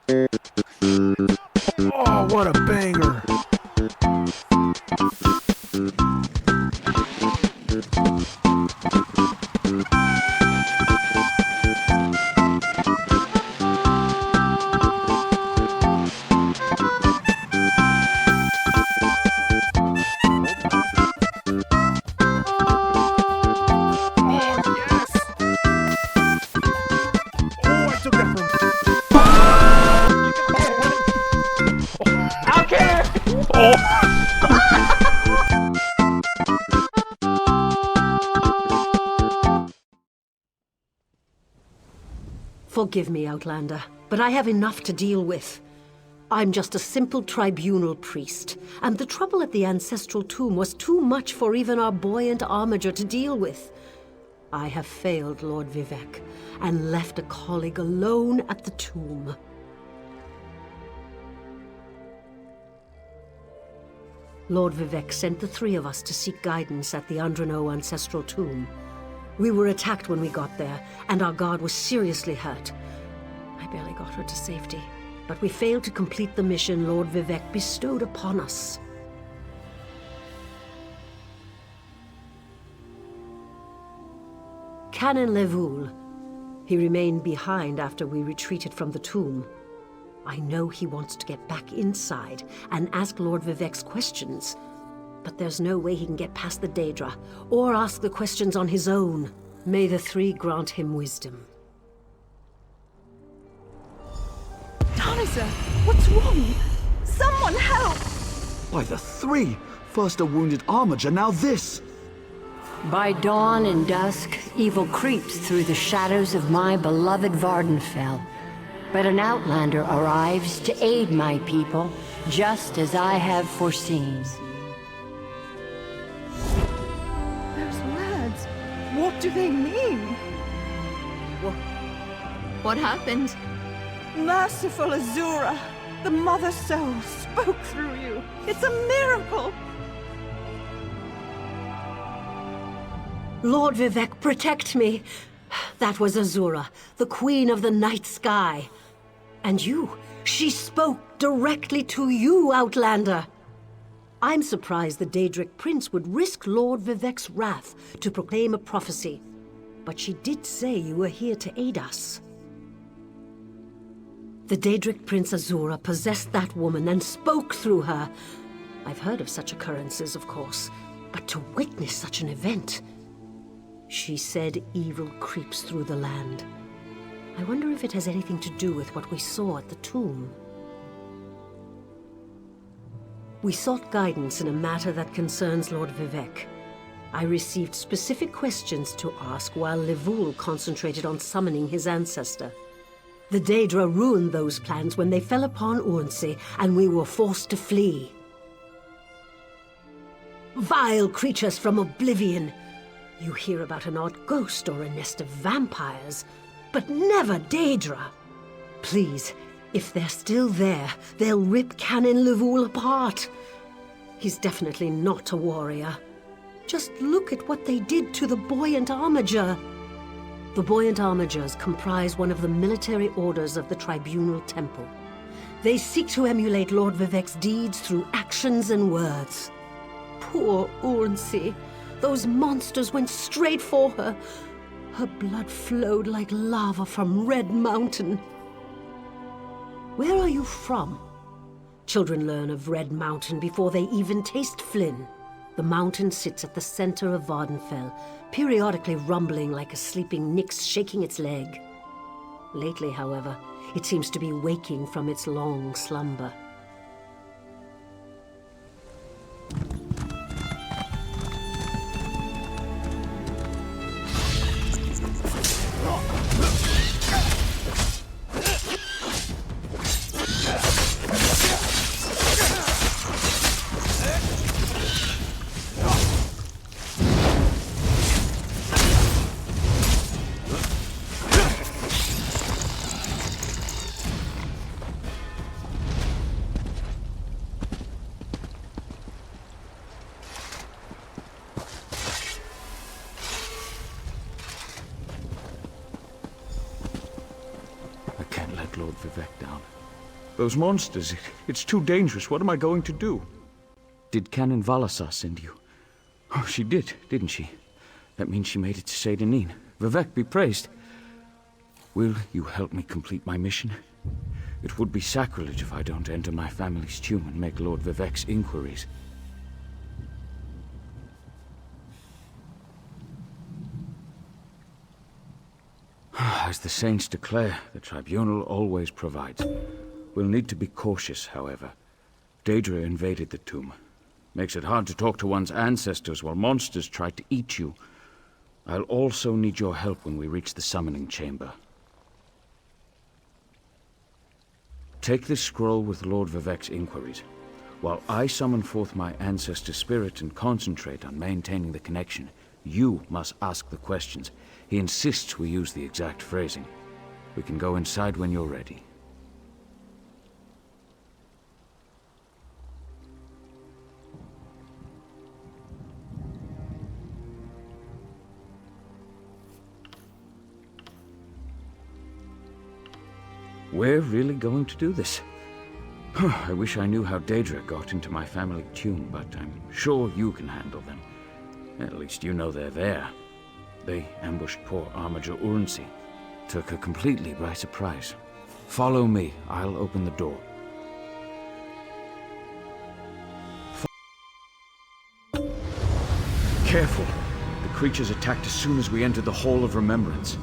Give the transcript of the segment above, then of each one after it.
Oh, what a banger! Forgive me, Outlander, but I have enough to deal with. I'm just a simple tribunal priest, and the trouble at the ancestral tomb was too much for even our buoyant armiger to deal with. I have failed Lord Vivec, and left a colleague alone at the tomb. Lord Vivec sent the three of us to seek guidance at the Andrano ancestral tomb. We were attacked when we got there, and our guard was seriously hurt. I barely got her to safety, but we failed to complete the mission Lord Vivec bestowed upon us. Canon Levoul. He remained behind after we retreated from the tomb. I know he wants to get back inside and ask Lord Vivec's questions, but there's no way he can get past the Daedra, or ask the questions on his own. May the three grant him wisdom. Darnizer, what's wrong? Someone help! By the three! First a wounded armiger, now this! By dawn and dusk, evil creeps through the shadows of my beloved Vvardenfell. But an outlander arrives to aid my people, just as I have foreseen. Those words, what do they mean? What happened? Merciful Azura, the Mother Soul spoke through you. It's a miracle! Lord Vivec, protect me! That was Azura, the Queen of the Night Sky. And you, she spoke directly to you, Outlander. I'm surprised the Daedric Prince would risk Lord Vivec's wrath to proclaim a prophecy. But she did say you were here to aid us. The Daedric Prince Azura possessed that woman and spoke through her. I've heard of such occurrences, of course, but to witness such an event... She said evil creeps through the land. I wonder if it has anything to do with what we saw at the tomb. We sought guidance in a matter that concerns Lord Vivec. I received specific questions to ask while Levoul concentrated on summoning his ancestor. The Daedra ruined those plans when they fell upon Urnsey, and we were forced to flee. Vile creatures from oblivion! You hear about an odd ghost or a nest of vampires, but never Daedra. Please, if they're still there, they'll rip Canon Levoul apart. He's definitely not a warrior. Just look at what they did to the Buoyant Armiger. The Buoyant Armigers comprise one of the military orders of the Tribunal Temple. They seek to emulate Lord Vivec's deeds through actions and words. Poor Urnsey. Those monsters went straight for her. Her blood flowed like lava from Red Mountain. Where are you from? Children learn of Red Mountain before they even taste Flynn. The mountain sits at the center of Vvardenfell, periodically rumbling like a sleeping Nyx shaking its leg. Lately, however, it seems to be waking from its long slumber. I can't let Lord Vivec down. Those monsters, it's too dangerous. What am I going to do? Did Canon Valasar send you? Oh, she did, didn't she? That means she made it to Seydanin. Vivek be praised. Will you help me complete my mission? It would be sacrilege if I don't enter my family's tomb and make Lord Vivek's inquiries. As the saints declare, the tribunal always provides. We'll need to be cautious, however. Daedra invaded the tomb. Makes it hard to talk to one's ancestors while monsters try to eat you. I'll also need your help when we reach the summoning chamber. Take this scroll with Lord Vivek's inquiries, while I summon forth my ancestor spirit and concentrate on maintaining the connection. You must ask the questions. He insists we use the exact phrasing. We can go inside when you're ready. We're really going to do this? I wish I knew how Daedra got into my family tomb, but I'm sure you can handle them. At least you know they're there. They ambushed poor Armiger Urnsi. Took her completely by surprise. Follow me. I'll open the door. Careful! The creatures attacked as soon as we entered the Hall of Remembrance.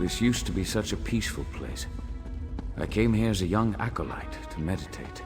This used to be such a peaceful place. I came here as a young acolyte to meditate.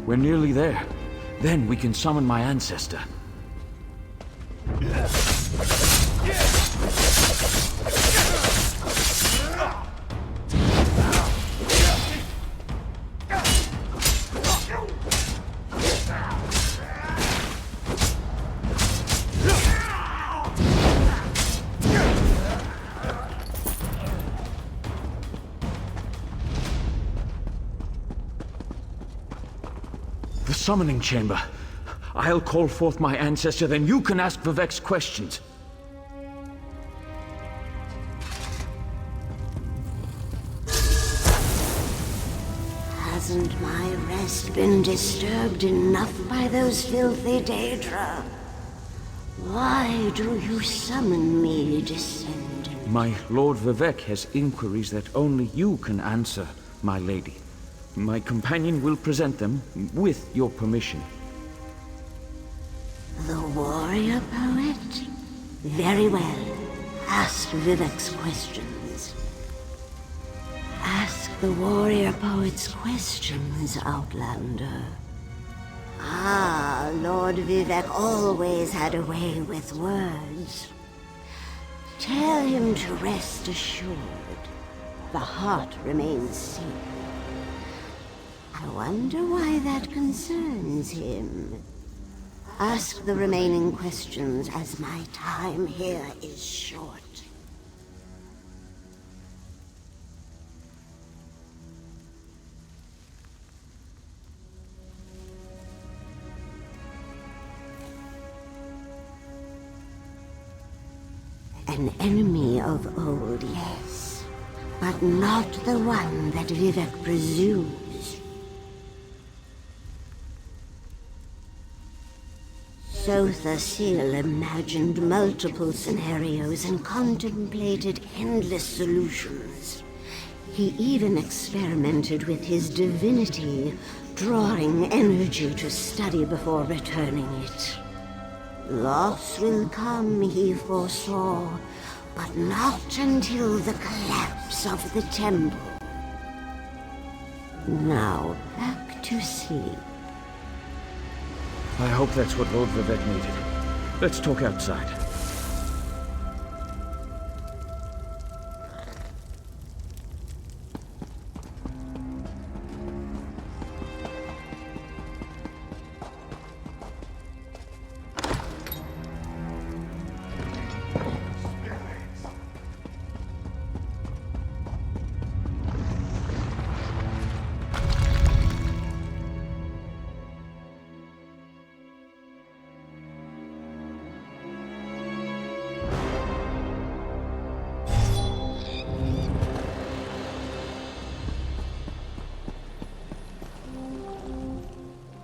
We're nearly there. Then we can summon my ancestor. The summoning chamber. I'll call forth my ancestor, then you can ask Vivek's questions. Hasn't my rest been disturbed enough by those filthy Daedra? Why do you summon me, descendant? My Lord Vivek has inquiries that only you can answer, my lady. My companion will present them, with your permission. The warrior poet? Very well. Ask Vivek's questions. Ask the warrior poet's questions, Outlander. Ah, Lord Vivek always had a way with words. Tell him to rest assured. The heart remains safe. I wonder why that concerns him. Ask the remaining questions, as my time here is short. An enemy of old, yes, but not the one that Vivek presumes. Sotha Sil imagined multiple scenarios and contemplated endless solutions. He even experimented with his divinity, drawing energy to study before returning it. Loss will come, he foresaw, but not until the collapse of the temple. Now, back to sleep. I hope that's what Lord Vivek needed. Let's talk outside.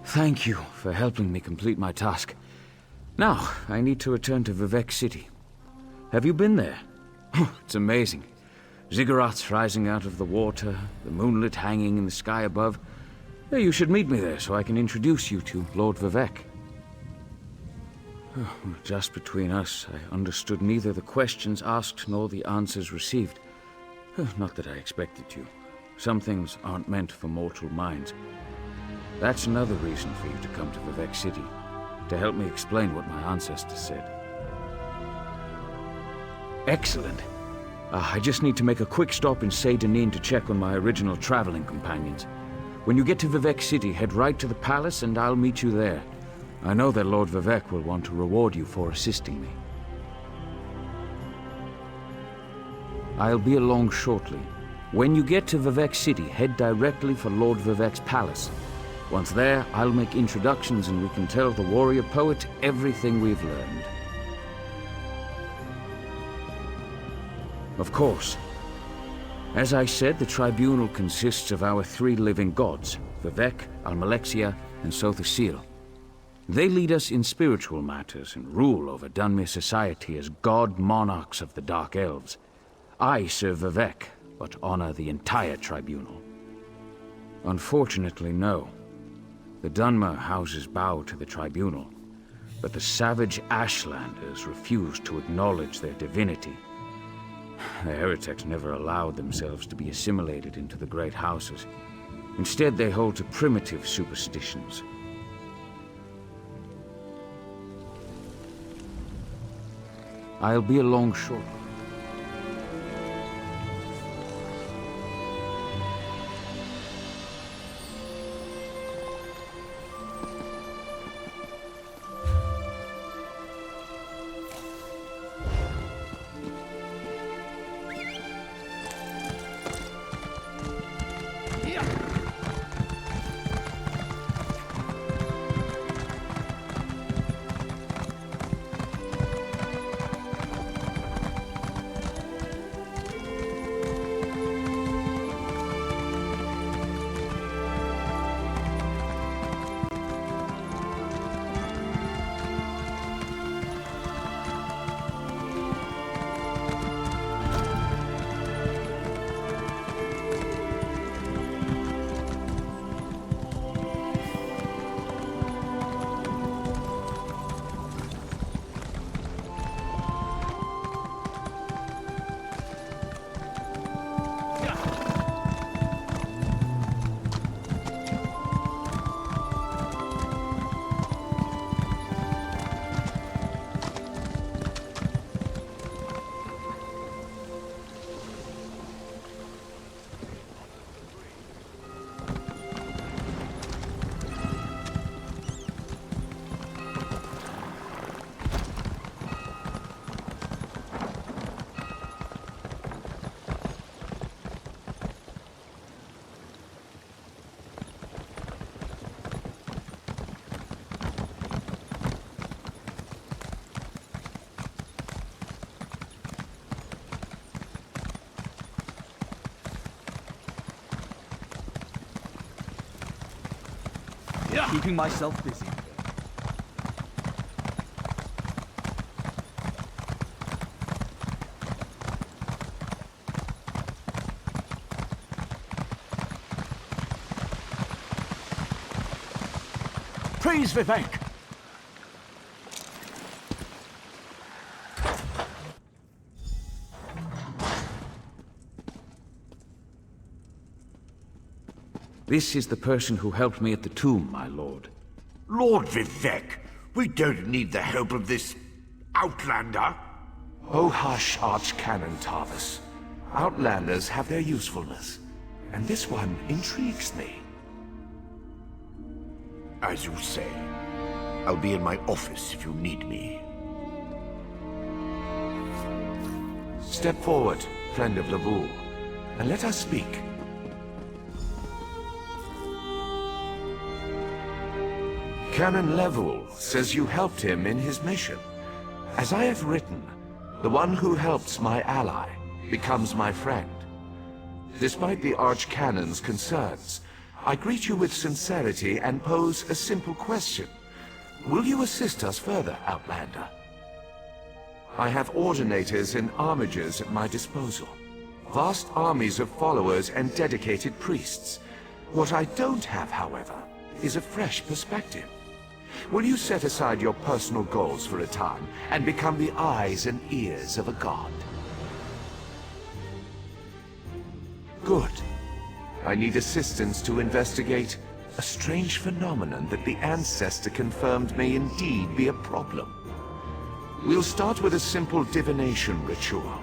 Thank you for helping me complete my task. Now, I need to return to Vivek City. Have you been there? It's amazing. Ziggurats rising out of the water, the moonlit hanging in the sky above. You should meet me there so I can introduce you to Lord Vivek. Just between us, I understood neither the questions asked nor the answers received. Not that I expected to. Some things aren't meant for mortal minds. That's another reason for you to come to Vivek City, to help me explain what my ancestors said. Excellent. I just need to make a quick stop in Seydanin to check on my original traveling companions. When you get to Vivek City, head right to the palace and I'll meet you there. I know that Lord Vivek will want to reward you for assisting me. I'll be along shortly. When you get to Vivek City, head directly for Lord Vivek's palace. Once there, I'll make introductions and we can tell the warrior poet everything we've learned. Of course. As I said, the tribunal consists of our three living gods, Vivek, Almalexia, and Sotha Sil. They lead us in spiritual matters and rule over Dunmere society as god monarchs of the Dark Elves. I serve Vivek, but honor the entire tribunal. Unfortunately, no. The Dunmer houses bow to the tribunal, but the savage Ashlanders refuse to acknowledge their divinity. The heretics never allowed themselves to be assimilated into the great houses. Instead, they hold to primitive superstitions. I'll be along shortly. Keeping myself busy. Praise Vivek! This is the person who helped me at the tomb, my lord. Lord Vivek, we don't need the help of this outlander. Oh hush, Archcanon Tarvis. Outlanders have their usefulness, and this one intrigues me. As you say. I'll be in my office if you need me. Step forward, friend of Lavul, and let us speak. Canon Level says you helped him in his mission. As I have written, the one who helps my ally becomes my friend. Despite the Archcanon's concerns, I greet you with sincerity and pose a simple question. Will you assist us further, Outlander? I have ordinators and armigers at my disposal. Vast armies of followers and dedicated priests. What I don't have, however, is a fresh perspective. Will you set aside your personal goals for a time and become the eyes and ears of a god? Good. I need assistance to investigate a strange phenomenon that the Ancestor confirmed may indeed be a problem. We'll start with a simple divination ritual.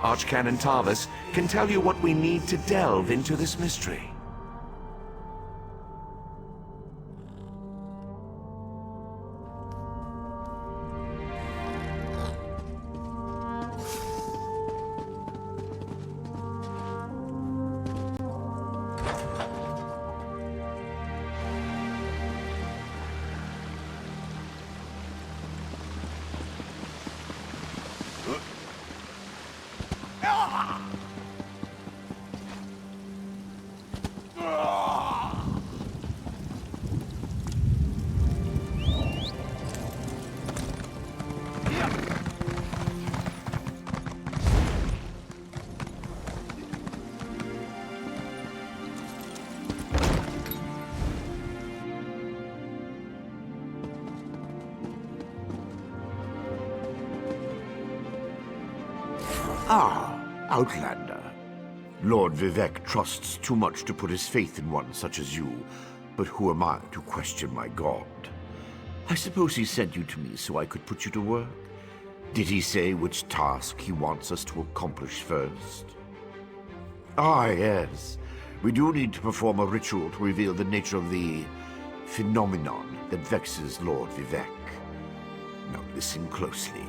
Archcanon Tarvis can tell you what we need to delve into this mystery. Ah, Outlander. Lord Vivek trusts too much to put his faith in one such as you, but who am I to question my god? I suppose he sent you to me so I could put you to work? Did he say which task he wants us to accomplish first? Ah, yes. We do need to perform a ritual to reveal the nature of the phenomenon that vexes Lord Vivek. Now listen closely.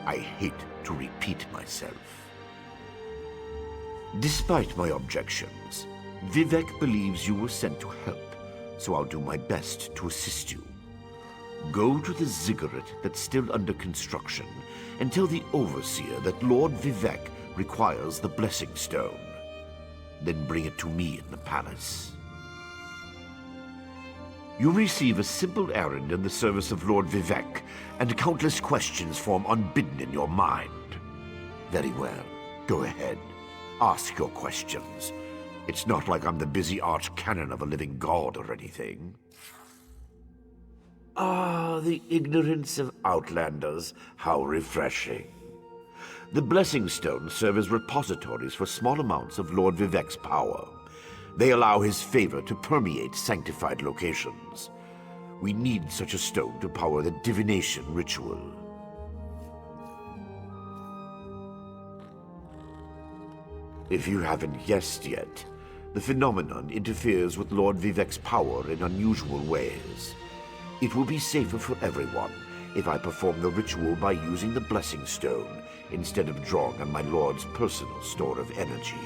I hate to repeat myself. Despite my objections, Vivek believes you were sent to help, so I'll do my best to assist you. Go to the ziggurat that's still under construction and tell the overseer that Lord Vivek requires the blessing stone. Then bring it to me in the palace. You receive a simple errand in the service of Lord Vivek, and countless questions form unbidden in your mind. Very well. Go ahead. Ask your questions. It's not like I'm the busy archcanon of a living god or anything. Ah, the ignorance of Outlanders. How refreshing. The Blessing Stones serve as repositories for small amounts of Lord Vivek's power. They allow his favor to permeate sanctified locations. We need such a stone to power the divination ritual. If you haven't guessed yet, the phenomenon interferes with Lord Vivek's power in unusual ways. It will be safer for everyone if I perform the ritual by using the Blessing Stone instead of drawing on my Lord's personal store of energy.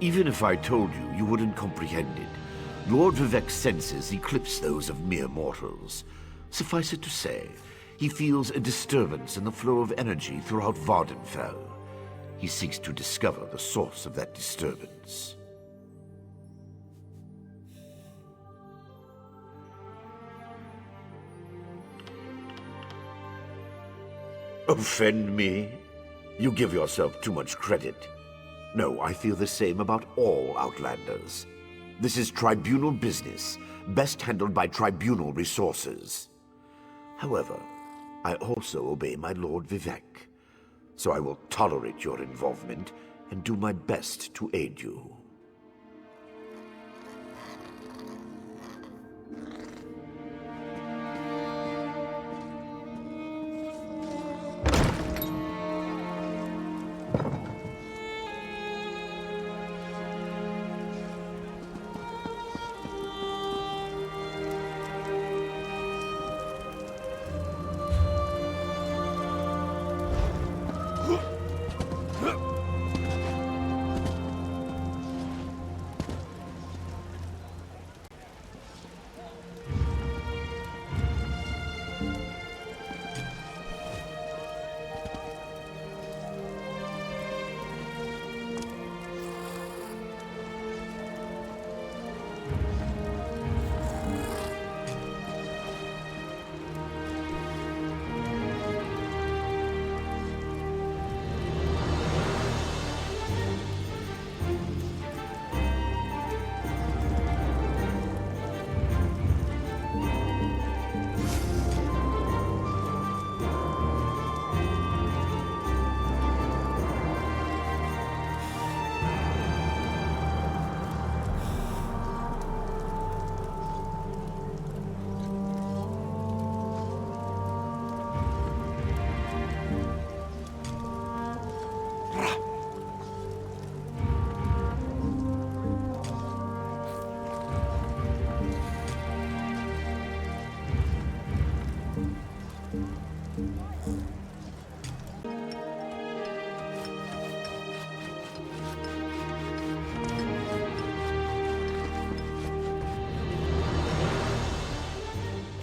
Even if I told you, you wouldn't comprehend it. Lord Vivek's senses eclipse those of mere mortals. Suffice it to say, he feels a disturbance in the flow of energy throughout Vvardenfall. He seeks to discover the source of that disturbance. Offend me? You give yourself too much credit. No, I feel the same about all Outlanders. This is tribunal business, best handled by tribunal resources. However, I also obey my Lord Vivek, so I will tolerate your involvement and do my best to aid you.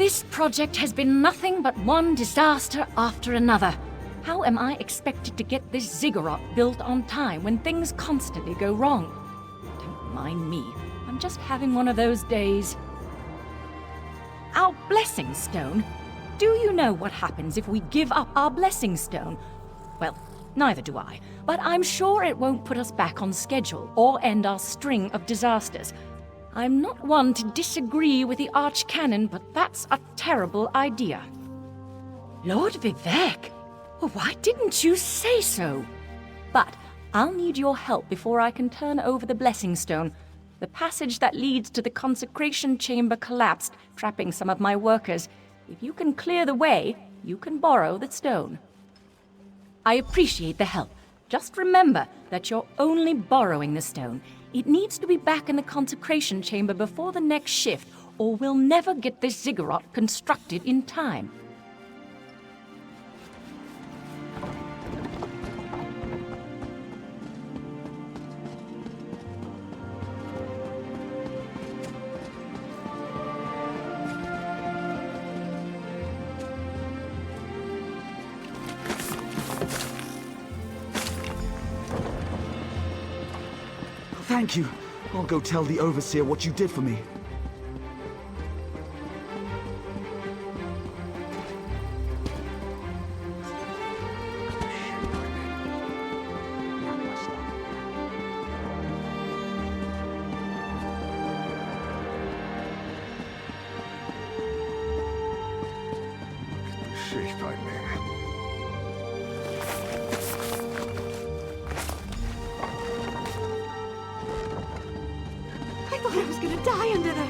This project has been nothing but one disaster after another. How am I expected to get this ziggurat built on time when things constantly go wrong? Don't mind me. I'm just having one of those days. Our blessing stone? Do you know what happens if we give up our blessing stone? Well, neither do I, but I'm sure it won't put us back on schedule or end our string of disasters. I'm not one to disagree with the Archcanon, but that's a terrible idea. Lord Vivek? Well, why didn't you say so? But I'll need your help before I can turn over the Blessing Stone. The passage that leads to the consecration chamber collapsed, trapping some of my workers. If you can clear the way, you can borrow the stone. I appreciate the help. Just remember that you're only borrowing the stone. It needs to be back in the consecration chamber before the next shift, or we'll never get this ziggurat constructed in time. Thank you. I'll go tell the Overseer what you did for me. I thought I was gonna die under there.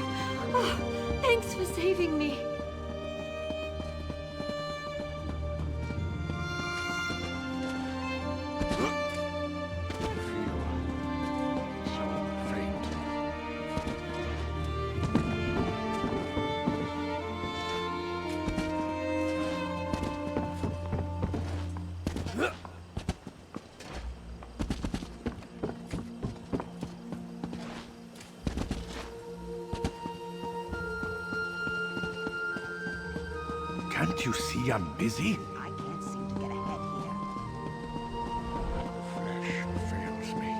Oh, thanks for saving me. Can't you see I'm busy? I can't seem to get ahead here. Flesh fails me.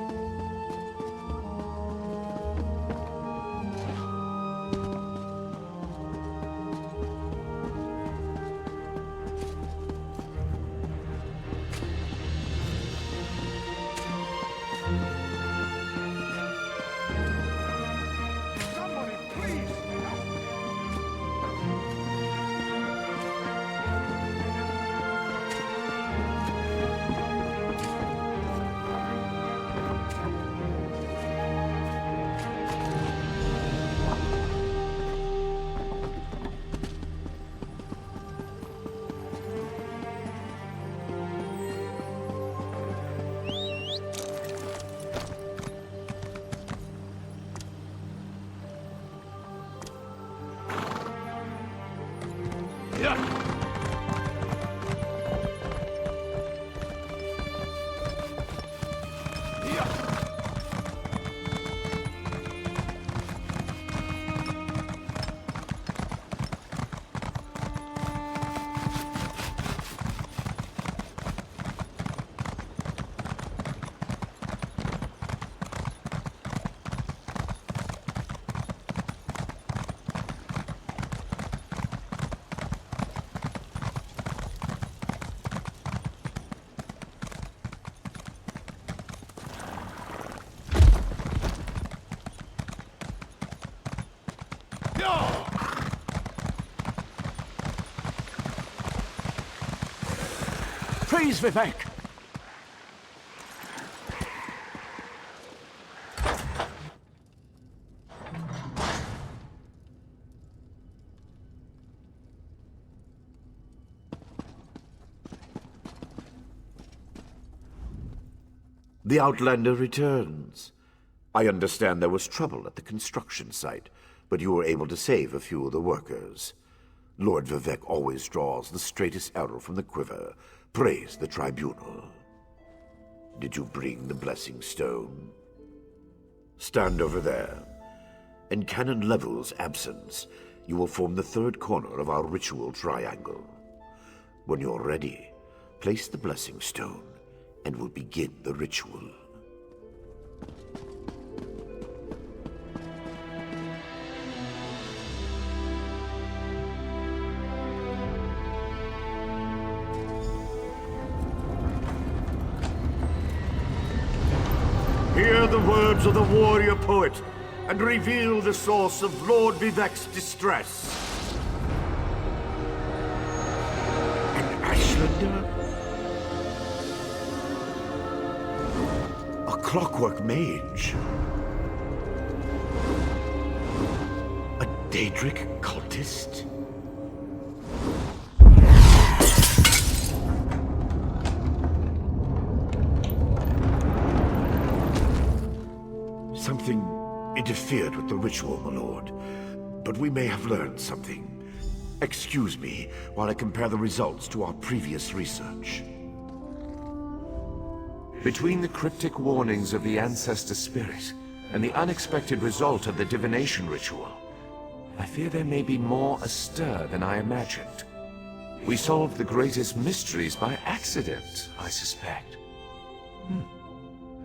Somebody please help me. Praise Vivek! The Outlander returns. I understand there was trouble at the construction site, but you were able to save a few of the workers. Lord Vivek always draws the straightest arrow from the quiver. Praise the tribunal. Did you bring the Blessing Stone? Stand over there. In Canon Level's absence, you will form the third corner of our ritual triangle. When you're ready, place the Blessing Stone, and we'll begin the ritual. Hear the words of the warrior poet, and reveal the source of Lord Vivek's distress. An clockwork mage. A Daedric cultist? Something interfered with the ritual, my lord. But we may have learned something. Excuse me while I compare the results to our previous research. Between the cryptic warnings of the ancestor spirit and the unexpected result of the divination ritual, I fear there may be more astir than I imagined. We solved the greatest mysteries by accident, I suspect.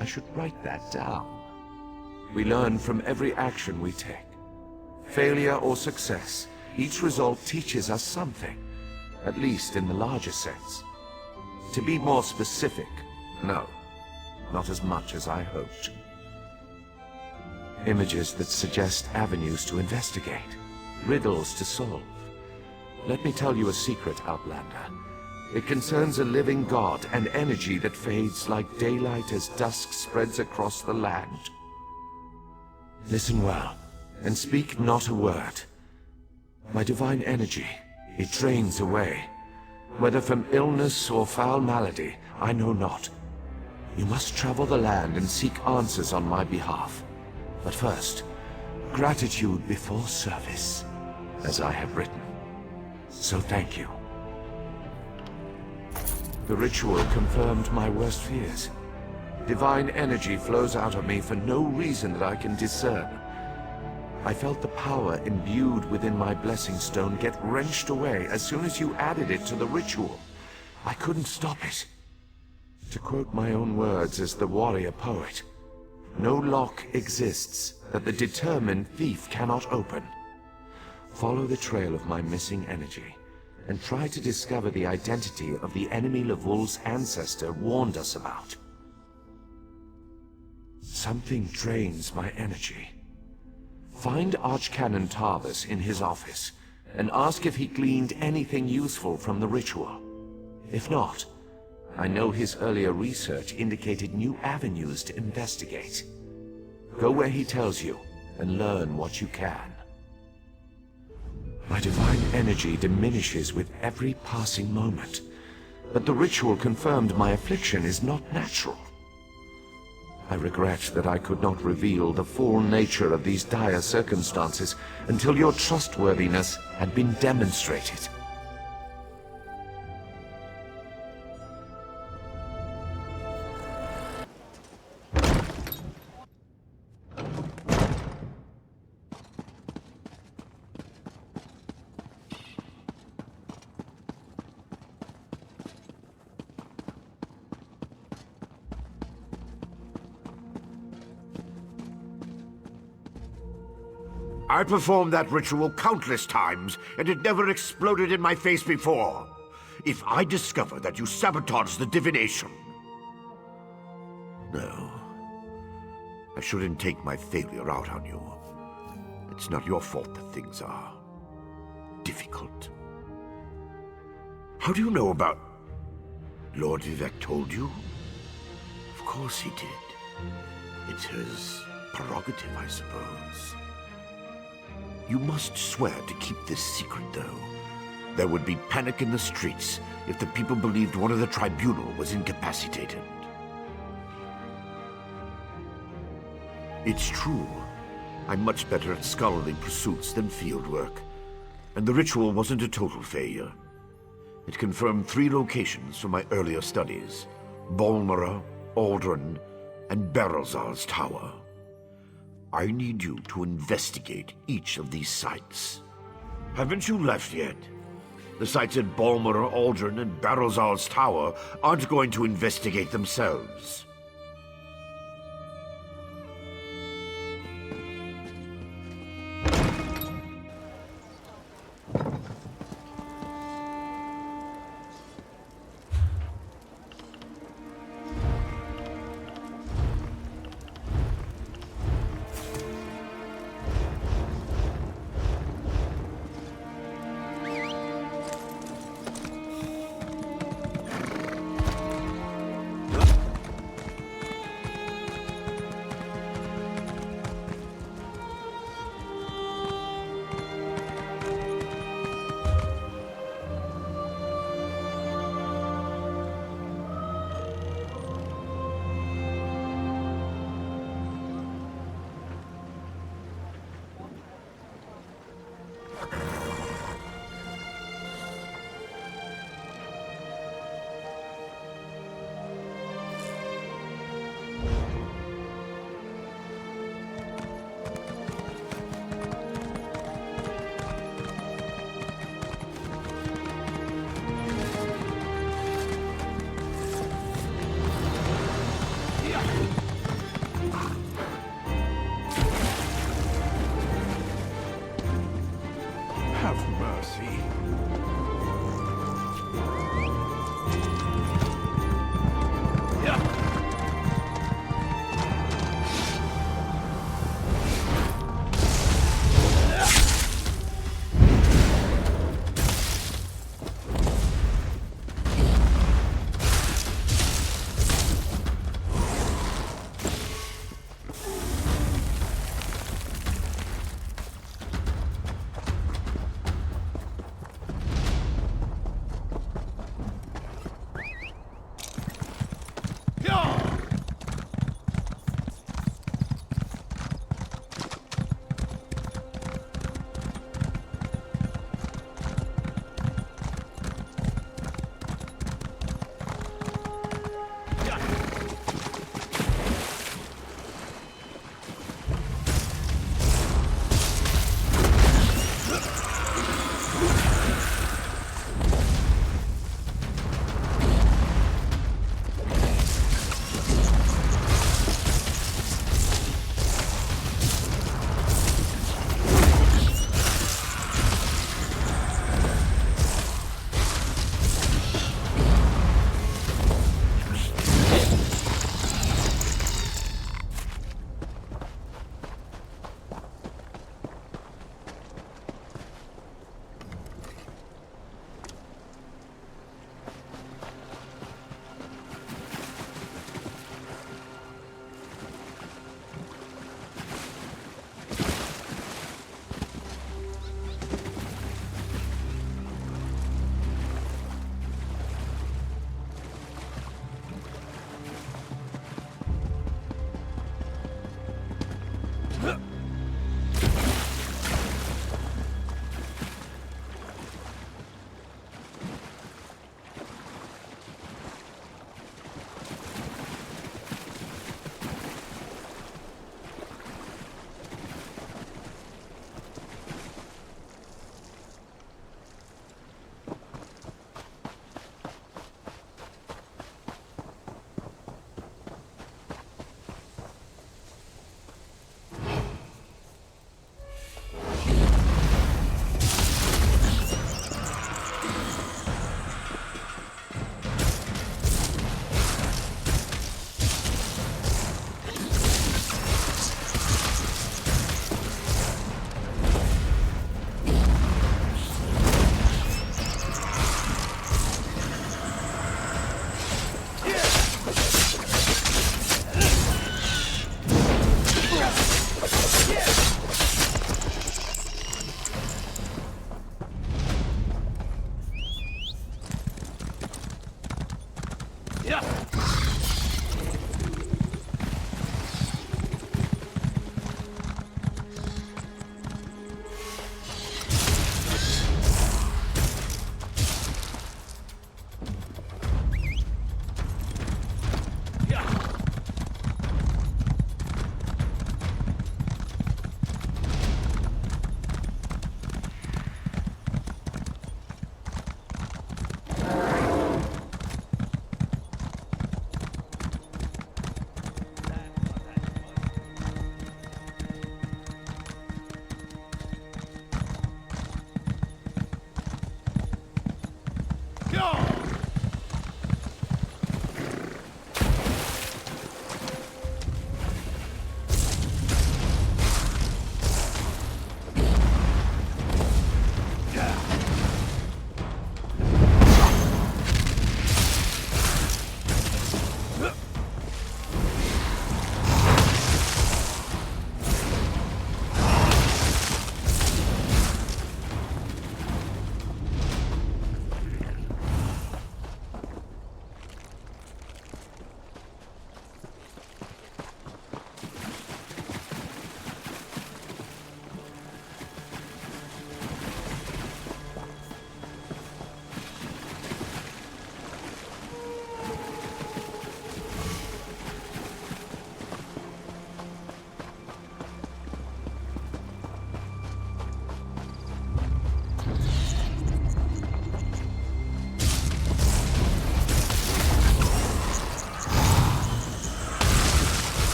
I should write that down. We learn from every action we take. Failure or success, each result teaches us something, at least in the larger sense. To be more specific, no, not as much as I hoped. Images that suggest avenues to investigate, riddles to solve. Let me tell you a secret, Outlander. It concerns a living god and energy that fades like daylight as dusk spreads across the land. Listen well, and speak not a word. My divine energy, it drains away. Whether from illness or foul malady, I know not. You must travel the land and seek answers on my behalf. But first, gratitude before service, as I have written. So thank you. The ritual confirmed my worst fears. Divine energy flows out of me for no reason that I can discern. I felt the power imbued within my blessing stone get wrenched away as soon as you added it to the ritual. I couldn't stop it. To quote my own words as the warrior poet, no lock exists that the determined thief cannot open. Follow the trail of my missing energy, and try to discover the identity of the enemy Levol's ancestor warned us about. Something drains my energy. Find Archcanon Tarvis in his office, and ask if he gleaned anything useful from the ritual. If not, I know his earlier research indicated new avenues to investigate. Go where he tells you, and learn what you can. My divine energy diminishes with every passing moment, but the ritual confirmed my affliction is not natural. I regret that I could not reveal the full nature of these dire circumstances until your trustworthiness had been demonstrated. I performed that ritual countless times, and it never exploded in my face before. If I discover that you sabotaged the divination... No. I shouldn't take my failure out on you. It's not your fault that things are difficult. How do you know about... Lord Vivek told you? Of course he did. It's his prerogative, I suppose. You must swear to keep this secret, though. There would be panic in the streets if the people believed one of the tribunal was incapacitated. It's true. I'm much better at scholarly pursuits than fieldwork, and the ritual wasn't a total failure. It confirmed 3 locations from my earlier studies: Bolmora, Aldrin, and Barrelzar's Tower. I need you to investigate each of these sites. Haven't you left yet? The sites at Bolmora, Aldrin, and Barrelzar's Tower aren't going to investigate themselves.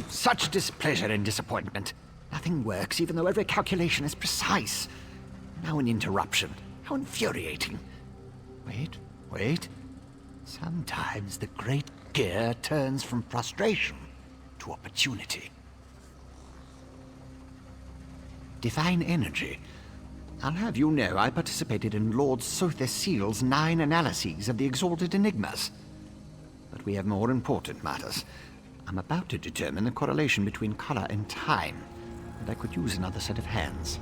Such displeasure and disappointment. Nothing works, even though every calculation is precise. Now an interruption. How infuriating. Wait. Sometimes the great gear turns from frustration to opportunity. Divine energy. I'll have you know I participated in Lord Sother Seal's 9 analyses of the Exalted Enigmas. But we have more important matters. I'm about to determine the correlation between color and time, and I could use another set of hands.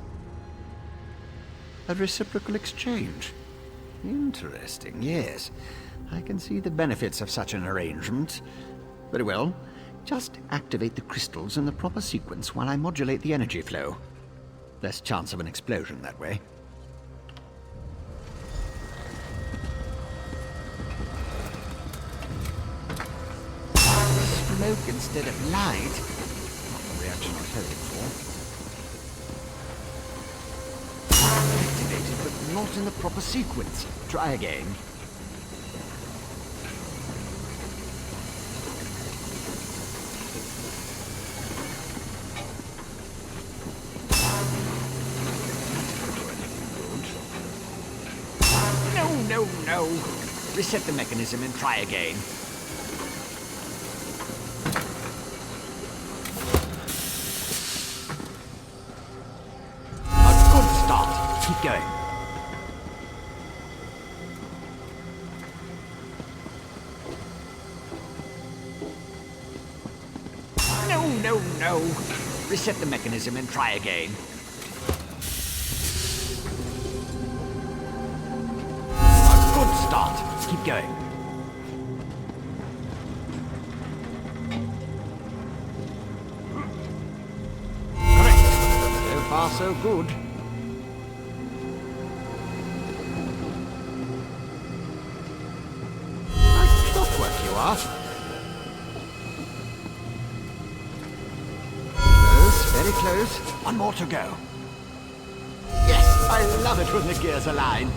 A reciprocal exchange. Interesting, yes. I can see the benefits of such an arrangement. Very well. Just activate the crystals in the proper sequence while I modulate the energy flow. Less chance of an explosion that way. Smoke instead of light. Not the reaction I was hoping for. Activated, but not in the proper sequence. Try again. No. Reset the mechanism and try again. A good start. Keep going. No. Reset the mechanism and try again. Start. Keep going. Correct. So far, so good. Like clockwork you are. Close, very close. One more to go. Yes, I love it when the gears align.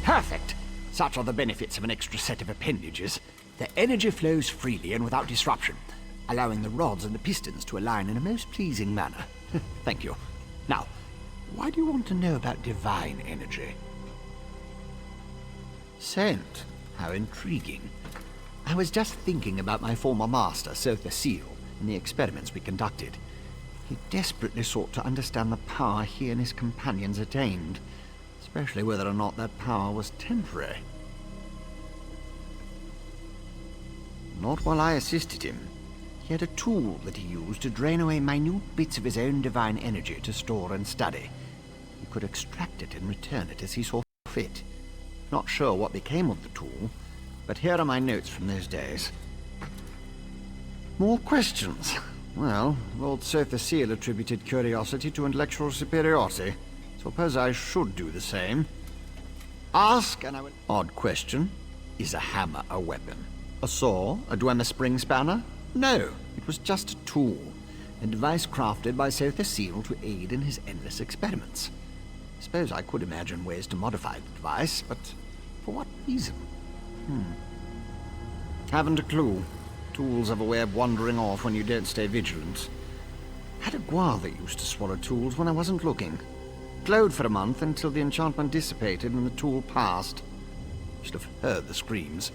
Perfect! Such are the benefits of an extra set of appendages. The energy flows freely and without disruption, allowing the rods and the pistons to align in a most pleasing manner. Thank you. Now, why do you want to know about divine energy? Scent. How intriguing. I was just thinking about my former master, Sother Seal, and the experiments we conducted. He desperately sought to understand the power he and his companions attained, especially whether or not that power was temporary. Not while I assisted him. He had a tool that he used to drain away minute bits of his own divine energy to store and study. He could extract it and return it as he saw fit. Not sure what became of the tool, but here are my notes from those days. More questions. Well, Lord Sother Seal attributed curiosity to intellectual superiority. Suppose I should do the same. Ask and I will... Odd question. Is a hammer a weapon? A saw? A Dwemer spring spanner? No, it was just a tool. A device crafted by Sother Seal to aid in his endless experiments. Suppose I could imagine ways to modify the device, but for what reason? Haven't a clue. Tools have a way of wandering off when you don't stay vigilant. Had a guar that used to swallow tools when I wasn't looking. Glowed for a month until the enchantment dissipated and the tool passed. Should have heard the screams.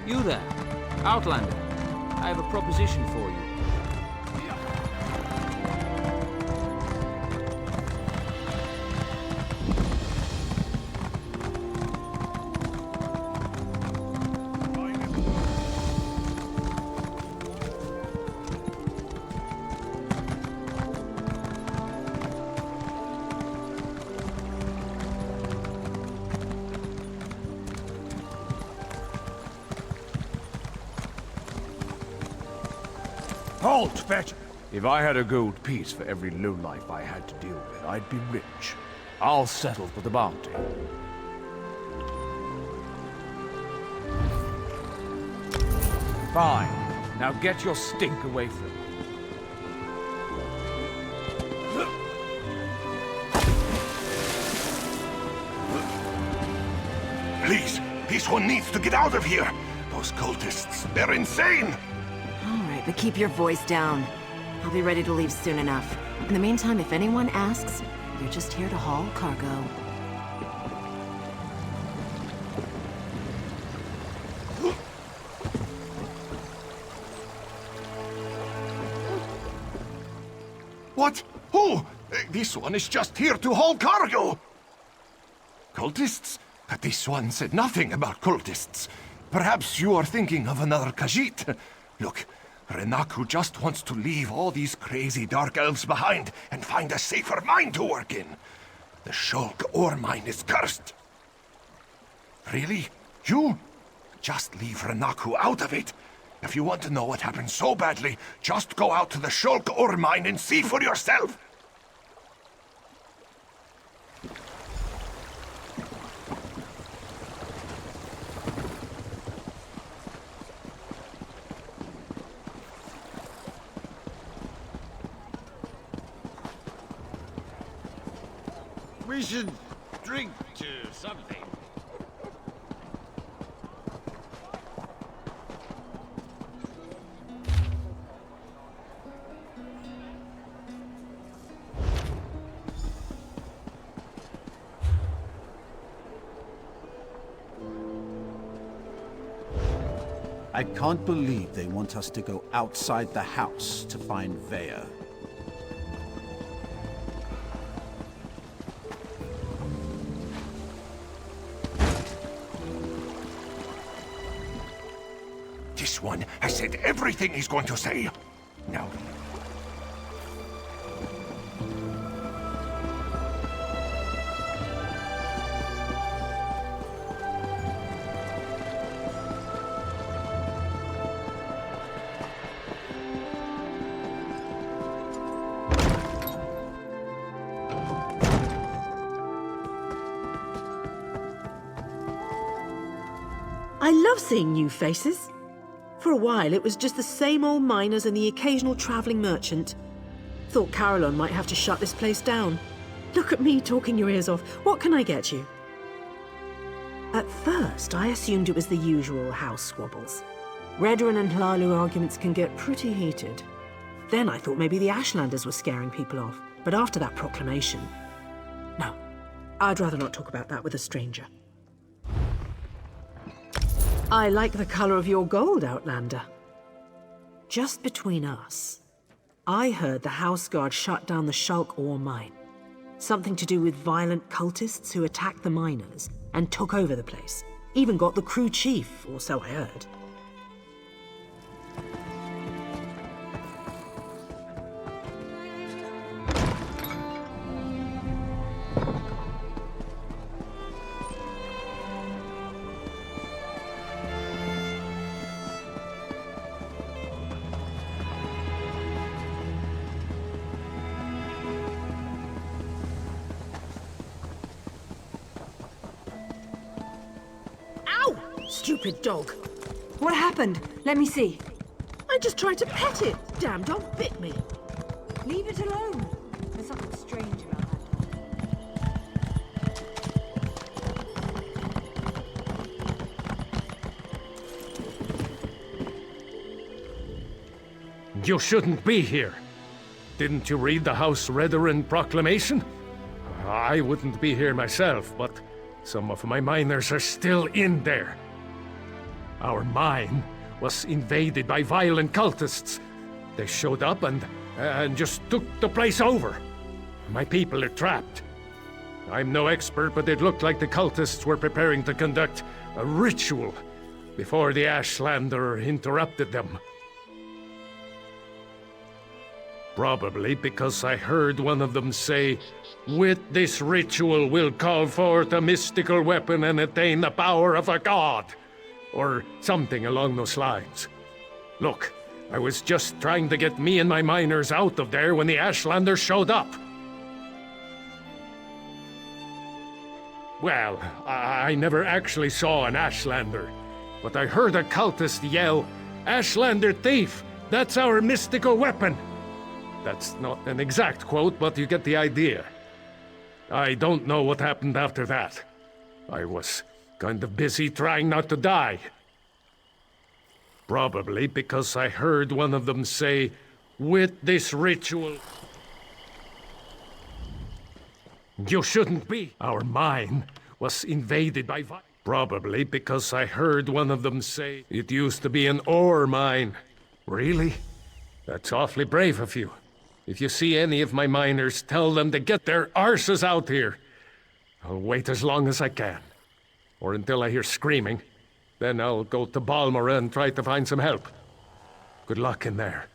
You there, Outlander. I have a proposition for you. Halt, fetch! If I had a gold piece for every lowlife I had to deal with, I'd be rich. I'll settle for the bounty. Fine. Now get your stink away from me. Please, this one needs to get out of here. Those cultists, they're insane. Alright, but keep your voice down. I'll be ready to leave soon enough. In the meantime, if anyone asks, you're just here to haul cargo. What? Who? This one is just here to haul cargo. Cultists? But this one said nothing about cultists. Perhaps you are thinking of another Khajiit. Look, Renaku just wants to leave all these crazy dark elves behind and find a safer mine to work in. The Shulk ore mine is cursed. Really? You? Just leave Renaku out of it. If you want to know what happened so badly, just go out to the Shulk ore mine and see for yourself. We should drink to something. I can't believe they want us to go outside the house to find Vaya. This one has said everything he's going to say. Now, I love seeing new faces. For a while, it was just the same old miners and the occasional traveling merchant. Thought Carolyn might have to shut this place down. Look at me talking your ears off. What can I get you? At first, I assumed it was the usual house squabbles. Redoran and Hlalu arguments can get pretty heated. Then I thought maybe the Ashlanders were scaring people off. But after that proclamation... No, I'd rather not talk about that with a stranger. I like the color of your gold, Outlander. Just between us, I heard the House Guard shut down the Shulk ore mine. Something to do with violent cultists who attacked the miners and took over the place. Even got the crew chief, or so I heard. Stupid dog. What happened? Let me see. I just tried to pet it. Damn dog bit me. Leave it alone. There's something strange about You shouldn't be here. Didn't you read the House Redoran proclamation? I wouldn't be here myself, but some of my miners are still in there. Our mine was invaded by violent cultists. They showed up and just took the place over. My people are trapped. I'm no expert, but it looked like the cultists were preparing to conduct a ritual before the Ashlander interrupted them. Probably because I heard one of them say, "With this ritual we'll call forth a mystical weapon and attain the power of a god," or something along those lines. Look, I was just trying to get me and my miners out of there when the Ashlander showed up. Well, I never actually saw an Ashlander, but I heard a cultist yell, "Ashlander thief! That's our mystical weapon!" That's not an exact quote, but you get the idea. I don't know what happened after that. I was kind of busy trying not to die. Probably because I heard one of them say, "With this ritual..." You shouldn't be. Our mine was invaded by Probably because I heard one of them say, "It used to be an ore mine." Really? That's awfully brave of you. If you see any of my miners, tell them to get their arses out here. I'll wait as long as I can. Or until I hear screaming. Then I'll go to Balmora and try to find some help. Good luck in there.